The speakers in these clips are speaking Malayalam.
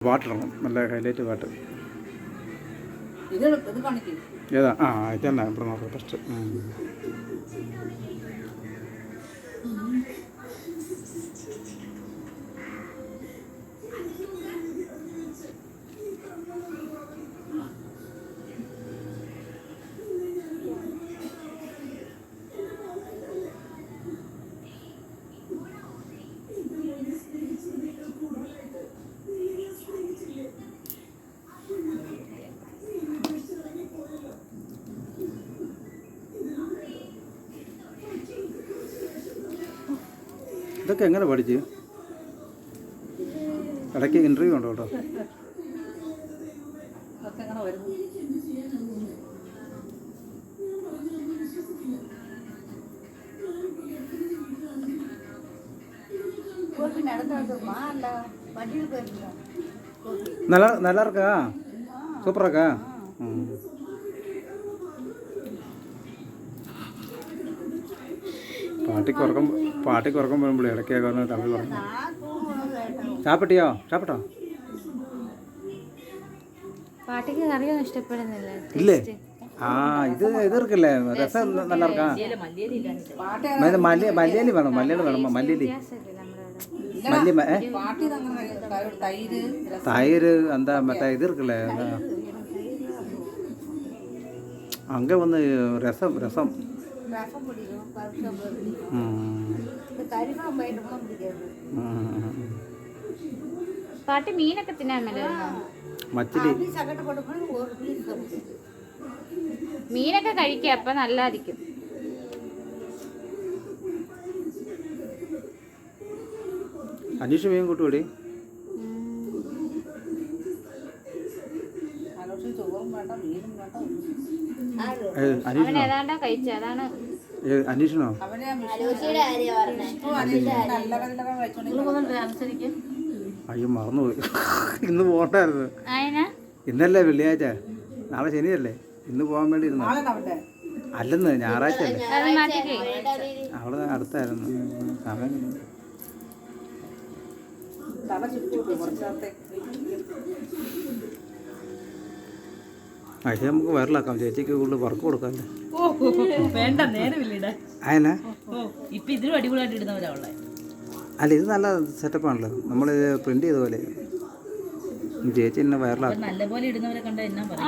പാട്ടിടണം, നല്ല ഹൈലൈറ്റ് പാട്ട്. ഏതാ? ഇതന്നെ ഇവിടെ നോക്കാം ഫസ്റ്റ്. ഇതൊക്കെ എങ്ങനെ പഠിച്ച്? ഇടയ്ക്ക് ഇൻ്റർവ്യൂ ഉണ്ടോ കേട്ടോ? நல்லா இருக்கா? சூப்பராக இருக்கா? പാട്ടിക്ക് ഉറക്കം വരുമ്പോഴേ ഇടയ്ക്കൊക്കെ വന്ന് തമിഴ് പറഞ്ഞു. സാപ്പിട്ടോ? പാട്ടിക്ക് കറിയൊന്നും ഇഷ്ടപ്പെടുന്നില്ല. ഇല്ലേ? ഇത് ഇർക്കല്ലേ രസം നല്ല ഇറക്കാ. മല്ലിയലി വേണം. മല്ലിയലി തൈര് എന്താ മറ്റേ ഇത് ഇർക്കല്ലേ എന്താ அங்கே வந்து ரசம் പാട്ടി മീനൊക്കെ തിന്നാൻ മച്ചിലി മീനൊക്കെ കഴിക്കുക, അപ്പൊ നല്ലതായിരിക്കും. അനീഷ് മീൻ കൂട്ടുകൂടി. ഏതാണ്ടാ കഴിച്ച അതാണ്. അനീഷിനോ? അയ്യോ മറന്നുപോയി. ഇന്ന് പോകണ്ടായിരുന്നു. ഇന്നല്ലേ വെള്ളിയാഴ്ച, നാളെ ശനിയല്ലേ, ഇന്ന് പോകാൻ വേണ്ടി ഇരുന്നു. അല്ലെന്ന് ഞായറാഴ്ച അല്ലേ, അവിടെ അടുത്തായിരുന്നു സമയം. പക്ഷേ നമുക്ക് വയറിലാക്കാം, ചേച്ചിക്ക് കൂടുതൽ വർക്ക് കൊടുക്കാമല്ലേ. വേണ്ട, നേരമില്ല. അതിനാ ഇപ്പം ഇതിലും അടിപൊളിയായിട്ട് ഇടുന്നവരാ ഉള്ളത്. അല്ല, ഇത് നല്ല സെറ്റപ്പാണല്ലോ, നമ്മൾ പ്രിന്റ് ചെയ്ത പോലെ. ചേച്ചി എന്നെ വയറിലാക്കും. നല്ലപോലെ ഇടുന്നവരെ കണ്ട എന്നാ പറയും,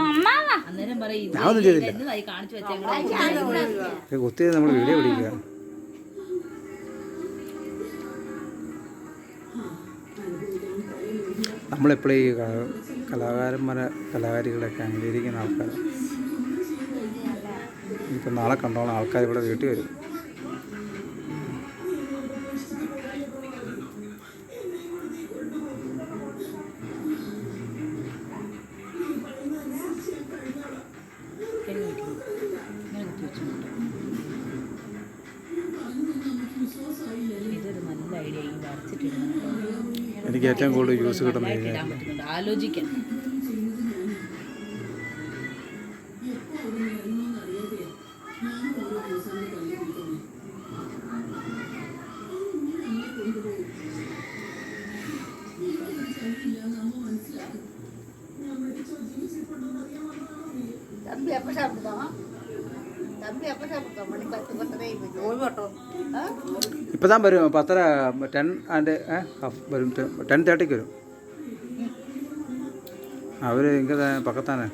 അന്നേരം പറയും ഞാനൊന്നും ചെയ്തില്ല. കാണിച്ചു കുത്തി നമ്മൾ വീഡിയോ പിടിക്കുക. നമ്മളെപ്പോഴും ഈ കലാകാരികളൊക്കെ അംഗീകരിക്കുന്ന ആൾക്കാർ. ഇപ്പം നാളെ കണ്ടോളാം, ആൾക്കാർ ഇവിടെ വീട്ടിൽ വരും. എനിക്ക് ഏറ്റവും കൂടുതൽ യൂസ് കിട്ടുന്നത് ആലോചിക്കാൻ. ഇപ്പം താൻ വരും 10:30 10 ആൻഡ് വരും 10:30 വരും. അവർ ഇങ്ങനെ പക്കത്താനേ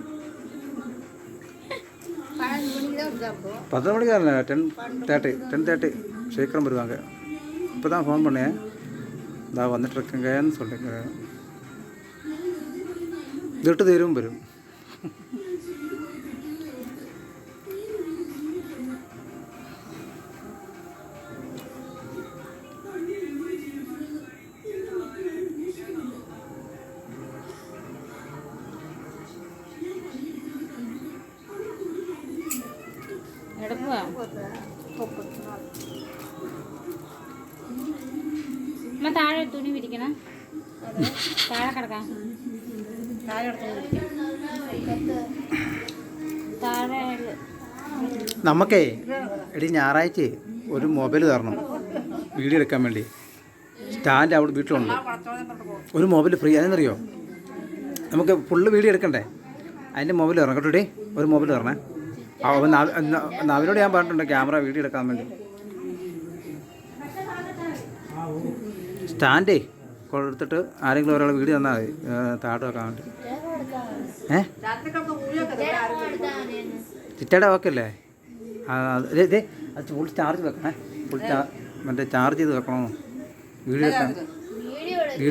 10 മണിക്കാരല്ലേ 10:30 சீக்கிரம் வருவாங்க. இப்போ தான் ஃபோன் பண்ணேன், இந்தா வந்துட்டுருக்கேங்கன்னு சொல்லுங்க. ഇതിട്ട് തീരും വരും. താഴെ തുണി വിരിക്കണം, താഴെ കിടക്കാം. താഴെ നമുക്കേ എടി ഞായറാഴ്ച ഒരു മൊബൈൽ തരണം വീഡിയോ എടുക്കാൻ വേണ്ടി. സ്റ്റാൻഡ് അവിടെ വീട്ടിലുണ്ട്, ഒരു മൊബൈൽ ഫ്രീ. അതെന്നറിയോ, നമുക്ക് ഫുള്ള് വീഡിയോ എടുക്കണ്ടേ? അതിൻ്റെ മൊബൈൽ തരണം കേട്ടോ. ഒരു മൊബൈൽ തരണേ. അവരോട് ഞാൻ പറഞ്ഞിട്ടുണ്ട് ക്യാമറ വീഡിയോ എടുക്കാൻ വേണ്ടി. സ്റ്റാൻഡേ കൊടുത്തിട്ട് ആരെങ്കിലും ഒരാൾ വീഡിയോ തന്നാൽ മതി, താഴെ വെക്കാൻ വേണ്ടി. ചിറ്റയുടെ ഓക്കെ അല്ലേ? അത് ഫുൾ ചാർജ് വെക്കണേ. മറ്റേ ചാർജ് ചെയ്ത് വെക്കണോ വീഡിയോ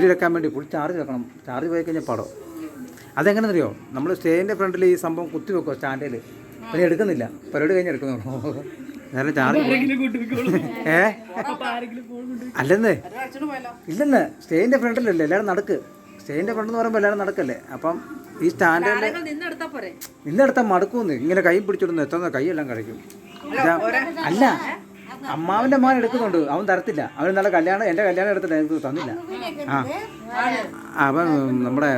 എടുക്കാൻ വേണ്ടി? ഫുൾ ചാർജ് വെക്കണം. ചാർജ് പോയി കഴിഞ്ഞാൽ പാടോ. അതെങ്ങനെ അറിയോ? നമ്മൾ സ്റ്റേജിൻ്റെ ഫ്രണ്ടിൽ ഈ സംഭവം കുത്തി വെക്കുമോ സ്റ്റാൻഡിൽ, പിന്നെ എടുക്കുന്നില്ല. പരിപാടി കഴിഞ്ഞ് എടുക്കുന്നുള്ളൂ. നേരെ ചാർജ് അല്ലെന്നേ, ഇല്ലെന്ന്. സ്റ്റേജിൻ്റെ ഫ്രണ്ടിലല്ലേ എല്ലാവരും നടക്ക്. സ്റ്റേജിൻ്റെ ഫ്രണ്ട് എന്ന് പറയുമ്പോൾ എല്ലാവരും നടക്കല്ലേ. അപ്പം ഈ സ്റ്റാൻഡിൻ്റെ നിന്നെടുത്താൽ മടുക്കുമെന്ന്. ഇങ്ങനെ കൈ പിടിച്ചിടുന്നു, എത്തുന്ന കൈയെല്ലാം കഴിക്കും. അല്ല, അമ്മാവൻ്റെ മോൻ എടുക്കുന്നുണ്ട്, അവൻ തരത്തില്ല. അവൻ നല്ല കല്യാണം, എൻ്റെ കല്യാണം എടുത്തില്ല, എനിക്ക് തന്നില്ല. അവൻ നമ്മുടെ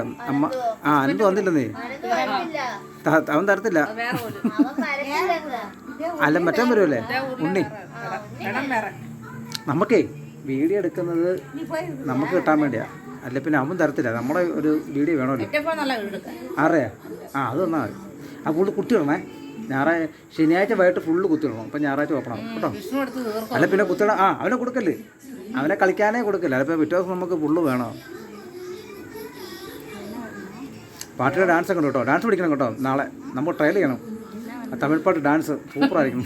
അനന്ത് തന്നില്ലെന്നേ, അവൻ തരത്തില്ല. അല്ല, മറ്റേ വരുമല്ലേ ഉണ്ണി. നമുക്കേ വീഡിയോ എടുക്കുന്നത് നമുക്ക് കിട്ടാൻ വേണ്ടിയാ, അല്ല പിന്നെ അവൻ തരത്തില്ല. നമ്മുടെ ഒരു വീഡിയോ വേണമല്ലോ. ആരെയാ? അത് തന്നാൽ മതി. ആ കൂടുതൽ കുത്തിയിടണേ. ശനിയാഴ്ച വൈകിട്ട് ഫുള്ള് കുത്തിയിടണം. അപ്പം ഞായറാഴ്ച ഓപ്പണം കേട്ടോ. അല്ല പിന്നെ കുത്തിടണം. അവനെ കൊടുക്കല്ലേ, അവനെ കളിക്കാനേ കൊടുക്കില്ല. അതിപ്പോൾ പിറ്റേ ദിവസം നമുക്ക് ഫുള്ള് വേണം. പാട്ടിലെ ഡാൻസ് ഒക്കെ ഉണ്ട് കേട്ടോ. ഡാൻസ് പഠിക്കണം കേട്ടോ. നാളെ നമ്മൾ ട്രയൽ ചെയ്യണം. തമിഴ് പാട്ട് ഡാൻസ് സൂപ്പറായിരിക്കും.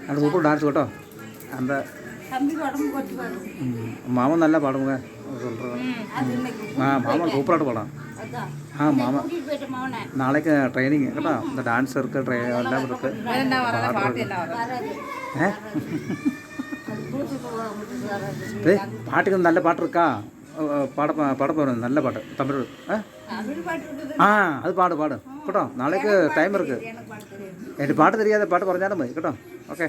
അത് സൂപ്പർ ഡാൻസ് കേട്ടോ. എന്താ മാമൻ നല്ല പാടും. മാമൻ സൂപ്പറായിട്ട് പാടാം. മാമ നാളേക്ക് ട്രെയിനിങ് കേട്ടോ. ഡാൻസ് ഇருக்கு, എല്ലാം ഇருக்கு. പാട്ടുകൾ നല്ല പാട്ട് ഇരിക്കാ. പാട പോകണം. നല്ല പാട്ട് തമിഴ്. അത് പാട് കേട്ടോ. നാളേക്ക് ടൈം ഇருக்கு. എൻ്റെ പാട്ട് தெரியாத പാട്ട് പറഞ്ഞാലും മതി കേട്ടോ. ഓക്കെ.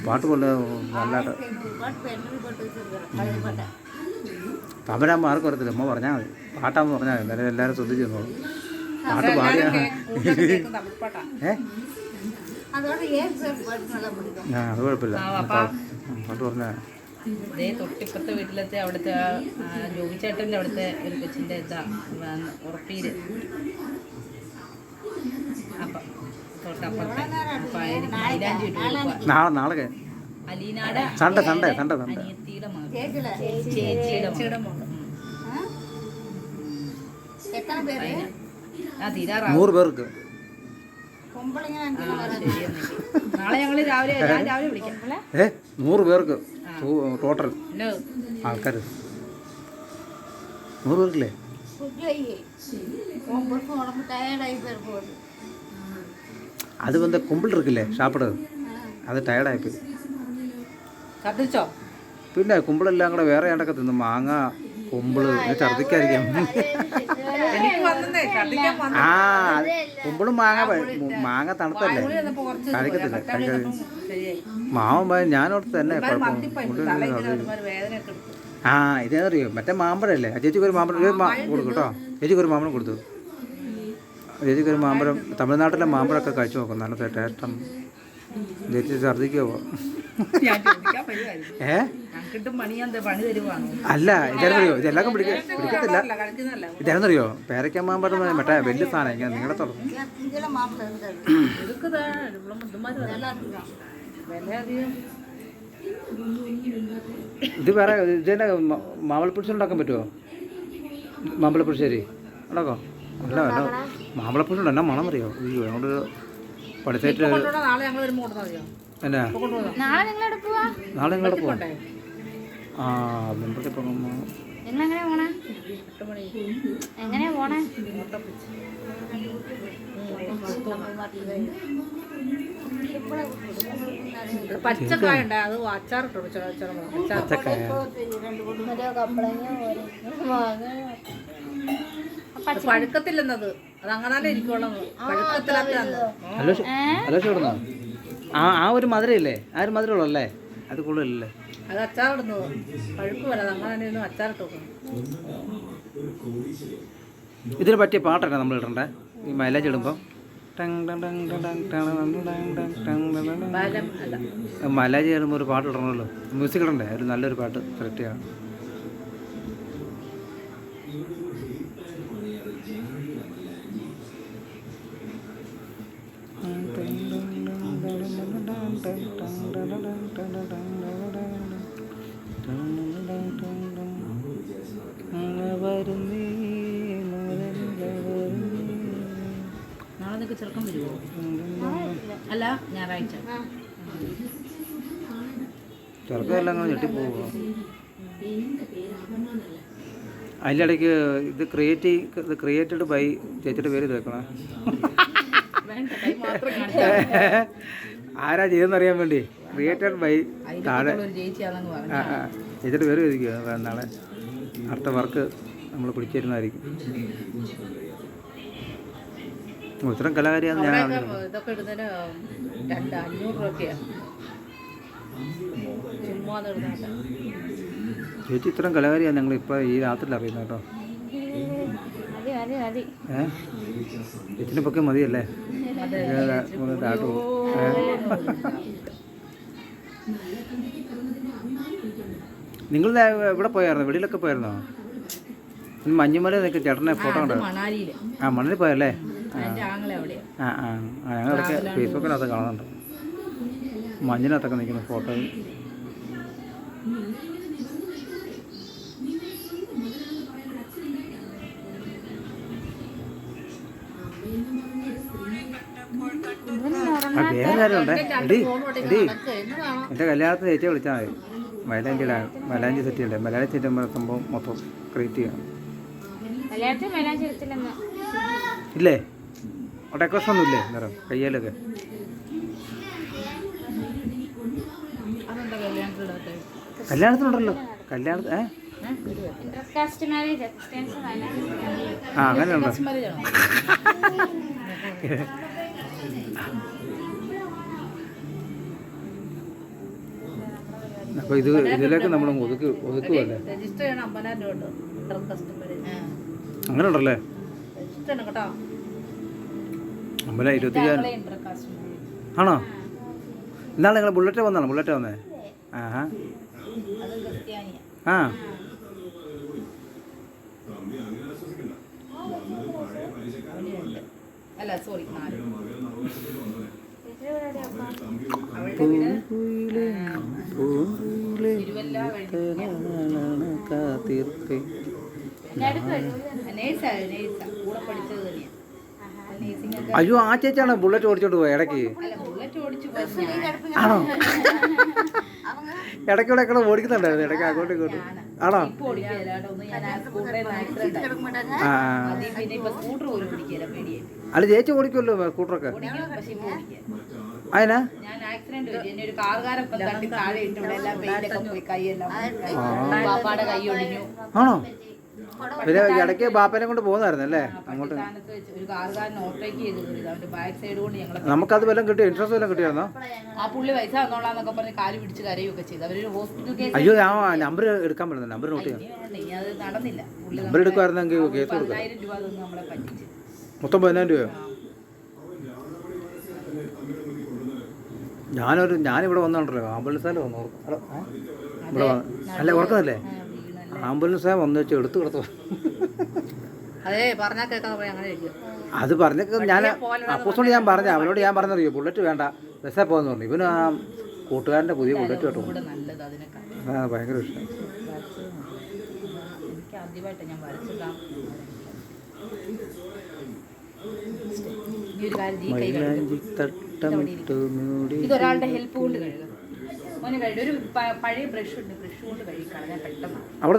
പാട്ട് കൊണ്ട് നല്ലതായിട്ട് തമിഴാകുമ്പോൾ ആർക്കും അറിയത്തില്ല. അമ്മ പറഞ്ഞാൽ മതി. പാട്ടാകുമ്പോൾ പറഞ്ഞാൽ മതി. എന്നാലും എല്ലാവരും ശ്രദ്ധിച്ചു തന്നോളൂ. പാട്ട് പാടിയ അത് കുഴപ്പമില്ല. പാട്ട് പറഞ്ഞാൽ തൊട്ടിപ്പുറത്തെ വീട്ടിലത്തെ അവിടുത്തെ ജോബിച്ചേട്ടൻ്റെ അവിടുത്തെ ഒരു കൊച്ചിൻ്റെ ഇതാ ഉറപ്പീര്. അപ്പം തൊട്ടപ്പുറത്തെ നാളെ അലീനാടെ സൺഡേ അനിയത്തിയുടെ മകൾ, ചേച്ചിയുടെ മകൾ. 100 പേർക്ക്. നാളെ ഞങ്ങൾ രാവിലെ വിളിക്കാം. 100 പേർക്ക് ടോട്ടൽ ആൾക്കാർ. 100 പേർക്കില്ലേ? അത് വന്ന് കുമ്പിൾ ഇരിക്കില്ലേ ഷാപ്പിട്, അത് ടയർഡായിപ്പോയി. ഛർദിച്ചോ? പിന്നെ കുമ്പിളെല്ലാം കൂടെ വേറെ ഏണ്ടൊക്കെ തിന്നു. മാങ്ങ കുമ്പിള് ഛർദിക്കാതിരിക്കാം. കുമ്പിളും മാങ്ങ തണുത്തല്ലേ, കഴിക്കത്തില്ല. മാവൻ ഞാനോടത്ത് തന്നെ ഇതേറിയോ മറ്റേ മാമ്പഴല്ലേ. ചേച്ചിക്ക് ഒരു മാമ്പഴം കൊടുക്കും കേട്ടോ. ചേച്ചിക്ക് ഒരു മാമ്പഴം കൊടുത്തു. ചേച്ചിക്ക് ഒരു മാമ്പഴം, തമിഴ്നാട്ടിലെ മാമ്പഴമൊക്കെ കഴിച്ചു നോക്കും. നല്ല ടേസ്റ്റാണ്. ചേച്ചി ഛർദിക്കുമോ? അല്ല, ഇതായിരുന്നറിയോ, ഇതെല്ലാം പിടിക്കത്തില്ല. ഇതായിരുന്നറിയോ, പേരയ്ക്ക മാമ്പഴം മറ്റേ വലിയ സാധനം ഇങ്ങനെ നിങ്ങളുടെ തുറന്നു. ഇത് വേറെ ഇതിൻ്റെ മാമ്പഴപ്പുളിശ്ശേരി ഉണ്ടാക്കാൻ പറ്റുമോ? മാമ്പഴപ്പുളിശ്ശേരി ഉണ്ടാക്കോ? അല്ല മാമ്പഴപ്പുളിശ്ശേരി എന്നാ മണം അറിയോ? അയ്യോ, ഞങ്ങളൊരു പഠിത്തേറ്റ് എന്നാ നാളെ നിങ്ങളുടെ പോവാ. മുമ്പത്തെ എങ്ങനെയാ പോണേ? പച്ചക്കായ ഉണ്ട്, അത് അച്ചാറിട്ടോ. പച്ചക്കായ പഴുക്കത്തില്ലെന്നത്, അത് അങ്ങനെ ഇരിക്കുള്ളൂ. പഴുക്കത്തില്ലാത്ത ആ ഒരു മധുരയില്ലേ, ആ ഒരു മധുരമുള്ളല്ലേ, അത് കൂടുതലല്ലേ. അത് അച്ചാറിടുന്നത് പഴുക്ക് വരാം, അത് അങ്ങനെ അച്ചാറിട്ട് വെക്കണം. ഇതിന് പറ്റിയ പാട്ടല്ല നമ്മൾ ഇടണ്ടേ ഈ മൈലേജ് ഇടുമ്പോൾ. ബാലം അല്ല മലാജി കയറുമ്പോൾ ഒരു പാട്ട് ഇടണമല്ലോ, മ്യൂസിക് ഇടണ്ടേ, ഒരു നല്ലൊരു പാട്ട് സെലക്ട് ചെയ്യണം. നാളെ നിനക്ക് ചെറുക്കം വരുമോ? അല്ല ഞായറാഴ്ച. ചെറുക്കമെല്ലാം അങ്ങനെ ഞെട്ടിപ്പോവുക. അതിൻ്റെ ഇടയ്ക്ക് ഇത് ക്രിയേറ്റഡ് ബൈ ചേച്ചിയുടെ പേര് കേൾക്കണേ. വേണ്ട, കൈ മാത്രം കാണിച്ചാൽ ആരാ ചെയ്തെന്നറിയാൻ വേണ്ടി ക്രിയേറ്റഡ് ബൈ താഴെ ഒരു ചേച്ചിയാണെന്ന് പറഞ്ഞു. ചേച്ചിയുടെ പേര് ചോദിക്കുക. നാളെ അടുത്ത വർക്ക് നമ്മൾ പിടിച്ചിരുന്നതായിരിക്കും. ഇത്രയും കലാകാരിയാന്ന് ഞാൻ അവിടെയൊക്കെ ഇതൊക്കെ ഇടുന്നതിന് 500 രൂപയൊക്കെയാണ് ചുമ്മാ ഇടുന്നതല്ല. ചേച്ചി ഇത്രയും കലാകാരിയാണ് ഞങ്ങൾ ഇപ്പോൾ ഈ രാത്രിയിൽ അറിയുന്നത് കേട്ടോ. മതി മതി മതി. ചേച്ചിനെ പൊക്കെ മതിയല്ലേ? നിങ്ങൾ ഇവിടെ പോയായിരുന്നോ? വെളിയിലൊക്കെ പോയായിരുന്നോ? മഞ്ഞുമല നിൽക്കുക ചേട്ടനെ ഫോട്ടോ കണ്ടോ? മണാലിയിൽ. ആ മണലിൽ പോയല്ലേ? എൻ്റെ ആങ്ങളെ അവിടെയാണ്. ഞങ്ങളൊക്കെ ഫേസ്ബുക്കിനകത്ത് കാണുന്നുണ്ട് മഞ്ഞിനകത്തൊക്കെ നിൽക്കുന്ന ഫോട്ടോ. വേറെ ആരുണ്ടേ? എടി എൻ്റെ കല്യാണത്തിന് ചേച്ചിയെ വിളിച്ചാൽ മതി. മൈലാഞ്ചി സെറ്റ് ചെയ്യണ്ടേ? മലയാളി സെറ്റ് സംഭവം മൊത്തം ക്രിയേറ്റ് ചെയ്യണം. കല്യാണത്തിന് മൈലാഞ്ചി എടുത്തില്ലെന്ന് ഇല്ലേ? ഡെക്കറേഷൻ ഒന്നും ഇല്ലേ നേരം കയ്യിലൊക്കെ? കല്യാണത്തിനുണ്ടല്ലോ. കല്യാണത്തിന് ഇന്റർകാസ്റ്റ് മാരേജ് ക്രിസ്ത്യൻസ് മൈലാഞ്ചി. അങ്ങനെയുണ്ടോ? അപ്പോൾ ഇതിലേക്ക് നമ്മൾ ഒതുക്കുമല്ലേ? രജിസ്റ്റർ ചെയ്യണം. 50,000 രൂപ ഉണ്ട്. അങ്ങനെ ഉണ്ടല്ലേ? രജിസ്റ്റർ ചെയ്യണം കേട്ടോ. 25,000 ആണോ? ഇന്നാണ് നിങ്ങൾ ബുള്ളറ്റ് വന്നേ? ആഹാ. ആ അല്ല സോറി കൂടെ പഠിച്ചത് തന്നെയാണ്. അയ്യോ, ആ ചേച്ചിയാണോ ബുള്ളറ്റ് ഓടിച്ചോണ്ട് പോയത് ഇടയ്ക്ക്? ആണോ? ഇടയ്ക്കൂടെ ഓടിക്കുന്നുണ്ടായിരുന്നു ഇടയ്ക്ക് അങ്ങോട്ടും ഇങ്ങോട്ടും. ആണോ? അല്ല ചേച്ചി ഓടിക്കുമല്ലോ സ്കൂട്ടറൊക്കെ. അതിനാ ഞാൻ ആക്സിഡന്റ് പറ്റി. എന്നെ ഒരു കാറുകാരൻ തട്ടി താഴെ ഇട്ട് ഇവിടെ എല്ലാം പെയിന്റൊക്കെ പോയി, കൈയെല്ലാം പാപ്പാടെ കൈ ഒടിഞ്ഞു. ആണോ? പിന്നെ ഇടയ്ക്ക് ബാപ്പനെ കൊണ്ട് പോകുന്നായിരുന്നു അല്ലേ അങ്ങോട്ട്? ഒരു കാറുകാരൻ ഓവർടേക്ക് ചെയ്ത് അവന്റെ ബാക്ക് സൈഡ് കൊണ്ട് ഞങ്ങൾ. നമുക്കത് വല്ലതും കിട്ടിയോ? ഇൻഷുറൻസ് വല്ലതും കിട്ടിയായിരുന്നോ? ആ പുള്ളി പൈസ തന്നോളാന്നൊക്കെ പറഞ്ഞ് കാല് പിടിച്ച് കരയൊക്കെ ചെയ്തു. അവരൊരു ഹോസ്പിറ്റൽ കേസ്. അയ്യോ, ഞാൻ നമ്പർ എടുക്കാൻ പറ്റുന്നത്, നമ്പർ നോട്ട് ചെയ്യാം. അത് നടന്നില്ല. നമ്പർ എടുക്കുമായിരുന്നെങ്കിൽ കേസ് കൊടുക്കാം. 10,000 രൂപ തന്നു നമ്മളെ പറ്റിച്ച്. മൊത്തം 10,000 രൂപയോ? ഞാനിവിടെ വന്നോണ്ടല്ലോ, ആംബുലൻസാല് വന്നു. ഇവിടെ അല്ല ഓർക്കുന്നല്ലേ? ആംബുലൻസാ വന്നു വെച്ച് എടുത്തു കൊടുത്തു. അതേ പറഞ്ഞാൽ കേൾക്കാൻ പോയി അങ്ങനെ ഇരിക്കും. അത് പറഞ്ഞ ഞാൻ അപ്പോസോണ്ട് ഞാൻ പറഞ്ഞ അവനോട് ഞാൻ പറഞ്ഞറിയോ ബുള്ളറ്റ് വേണ്ട ബസ്സേ പോകുന്നു പറഞ്ഞു. ഇവന് ആ കൂട്ടുകാരൻ്റെ പുതിയ ബുള്ളറ്റ് കേട്ടോ. നല്ലത് അതിനൊക്കെ. ഭയങ്കര ഇഷ്ടം. എനിക്ക് ആദ്യമായിട്ട് ഞാൻ വരച്ചിടാം. ഇതൊരാളുടെ ഹെൽപ്പ് കൊണ്ട് കഴുകുക. മോനെ കഴുകും. ഒരു പഴയ ബ്രഷ് ഉണ്ട്, ബ്രഷ് കൊണ്ട് കഴുകി കളഞ്ഞാൽ പെട്ടെന്ന്.